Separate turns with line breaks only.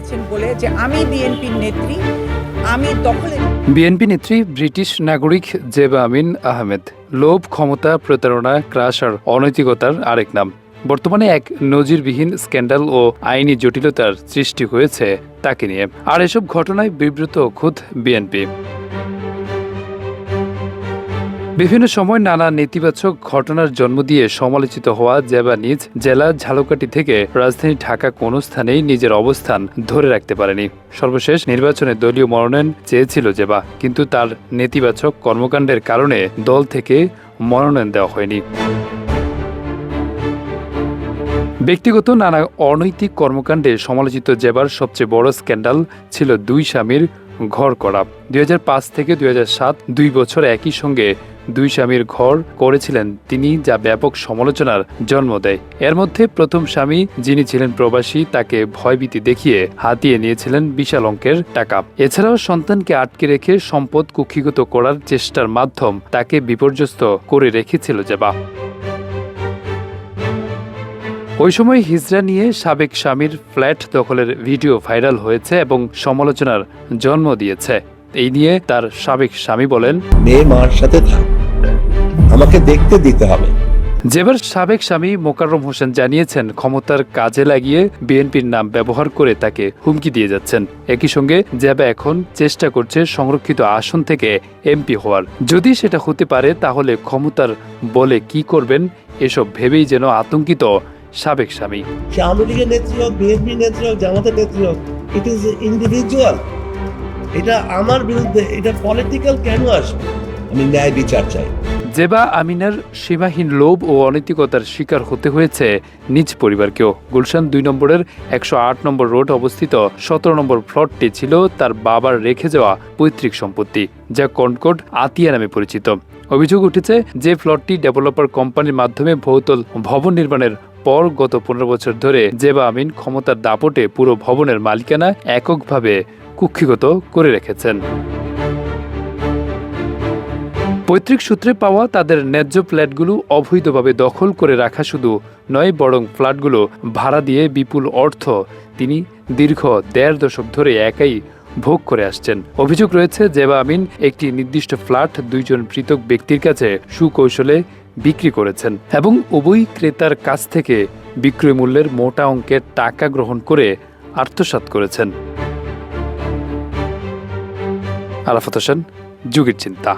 করেছেন বলে যে আমি বিএনপির নেত্রী, আমি দখলে।
বিএনপি নেত্রী ব্রিটিশ নাগরিক জেবা আমিন আহমেদ লোভ, ক্ষমতা, প্রতারণা, ক্রাশ আর অনৈতিকতার আরেক নাম। বর্তমানে এক নজিরবিহীন স্ক্যান্ডাল ও আইনি জটিলতার সৃষ্টি হয়েছে তাকে নিয়ে। আর এসব ঘটনায় বিব্রত খোদ বিএনপি। বিভিন্ন সময় নানা নেতিবাচক ঘটনার জন্ম দিয়ে সমালোচিত হওয়া জেবা নিজ জেলা ঝালকাঠি থেকে রাজধানী ঢাকা কোনো স্থানেই নিজের অবস্থান ধরে রাখতে পারেনি। সর্বশেষ নির্বাচনে দলীয় মনোনয়ন চেয়েছিল জেবা, কিন্তু তার নেতিবাচক কর্মকাণ্ডের কারণে দল থেকে মনোনয়ন দেওয়া হয়নি। ব্যক্তিগত নানা অনৈতিক কর্মকাণ্ডে সমালোচিত জেবার সবচেয়ে বড় স্ক্যান্ডাল ছিল দুই স্বামীর ঘর করা। 2005 থেকে 2007 2 বছর একই সঙ্গে দুই স্বামীর ঘর করেছিলেন তিনি, যা ব্যাপক সমালোচনার জন্ম দেয়। এর মধ্যে প্রথম স্বামী, যিনি ছিলেন প্রবাসী, তাকে ভয়ভীতি দেখিয়ে হাতিয়ে নিয়েছিলেন বিশাল অঙ্কের টাকা। এছাড়াও সন্তানকে আটকে রেখে সম্পদ কুক্ষিগত করার চেষ্টার মাধ্যম তাকে বিপর্যস্ত করে রেখেছিল জেবা। ওই সময় হিজড়া নিয়ে সাবেক স্বামীর ফ্ল্যাট দখলের ভিডিও ভাইরাল হয়েছে এবং সমালোচনার জন্ম দিয়েছে। এই নিয়ে তার সাবেক স্বামী বলেন,
মেয়ে মার সাথে থাক, আমাকে দেখতে দিতে হবে।
জেবার সাবেক স্বামী মোকাররম হোসেন জানিয়েছেন, ক্ষমতার কাজে লাগিয়ে বিএনপির নাম ব্যবহার করে তাকে হুমকি দিয়ে যাচ্ছেন। একই সঙ্গে জেবা এখন চেষ্টা করছে সংরক্ষিত আসন থেকে এমপি হওয়ার। যদি সেটা হতে পারে তাহলে ক্ষমতার বলে কি করবেন, এসব ভেবেই যেন আতঙ্কিত সাবেক স্বামী।
সে আওয়ামী লীগের নেত্রী হোক, বিএনপি নেত্রী হোক, জামাতের নেত্রী হোক, ইট ইজ ইন্ডিভিজুয়াল। এটা আমার বিরুদ্ধে, এটা পলিটিক্যাল কেন আসবে? আমি ন্যায় বিচার চাই।
জেবা আমিনার সীমাহীন লোভ ও অনৈতিকতার শিকার হতে হয়েছে নিজ পরিবারকেও। গুলশান 2 নম্বরের 108 নম্বর রোড অবস্থিত 17 নম্বর প্লটটি ছিল তার বাবার রেখে যাওয়া পৈতৃক সম্পত্তি, যা কনকর্ড আতিয়া নামে পরিচিত। অভিযোগ উঠেছে যে প্লটটি ডেভেলপার কোম্পানির মাধ্যমে বহুতল ভবন নির্মাণের পর গত 15 বছর ধরে জেবা আমিন ক্ষমতার দাপটে পুরো ভবনের মালিকানা এককভাবে কুক্ষিগত করে রেখেছেন। পৈতৃক সূত্রে পাওয়া তাদের ন্যায্য ফ্ল্যাটগুলো অবৈধভাবে দখল করে রাখা শুধু নয়, বরং ফ্ল্যাটগুলো ভাড়া দিয়ে বিপুল অর্থ তিনি দীর্ঘ 1.5 দশক ধরে একাই ভোগ করে আসছেন। অভিযোগ রয়েছে জেবা আমিন একটি নির্দিষ্ট ফ্ল্যাট 2 জন পৃথক ব্যক্তির কাছে সুকৌশলে বিক্রি করেছেন এবং উভয় ক্রেতার কাছ থেকে বিক্রয় মূল্যের মোটা অঙ্কের টাকা গ্রহণ করে আত্মসাৎ করেছেন। আরাফাত হোসেন, যুগের চিন্তা।